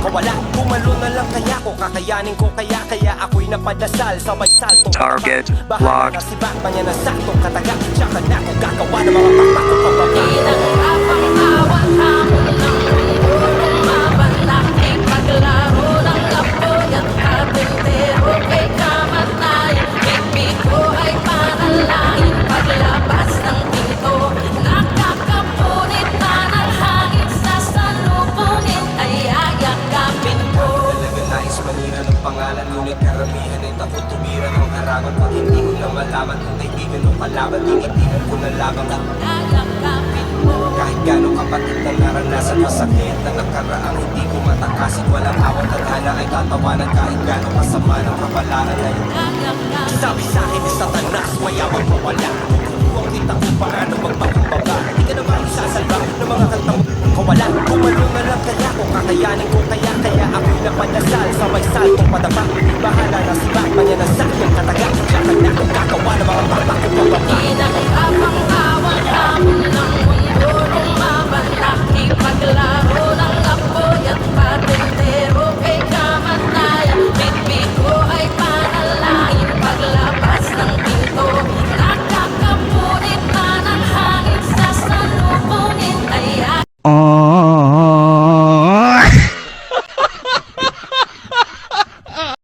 kawala. Bumalo na lang kaya ko, kakayanin ko kaya ako'y napadasal, sabay salto. Target bahala locked. na si Batman yan ang saktong kataga. Tsaka na ko gagawa ng mga pakpak ko pababa. Pinagpapangawat hamon ng mundo mabalak ipaglaro ng apoy at patintero kay kamatayan. Ibig ko ay panalangin paglabas ng pinto. Nakakapunit na ng hangin sa salubungin ay ayakapin ko. Talaga nais manira ng pangalan, ngunit karamihan ay takot tumira ng harangan. Pag hindi ko na malaman kung kaibigan o kalaban, tinitinan ko na lamang ang Ayakapin mo. kahit gano'ng kapatid na naranasan masakit na nakaraang hindi ko matakasin. Walang awat at hana ay tatawanan kahit gano'ng kasama ng kapalaran na yun. Sabi sa akin ni Satanas, mayabang mawala. Tuturuan kita kung paano magpakumbaba. Hindi ka naman isasalba ng mga kanta mo kawala. Bumalo na lang kaya ko, kakayanin ko kaya ako'y napadasal, sabay saltong padapa. Bahala na si Batman yan ang sakyang kataga. Tsaka na kung gagawa ng mga pakpak ko pababa.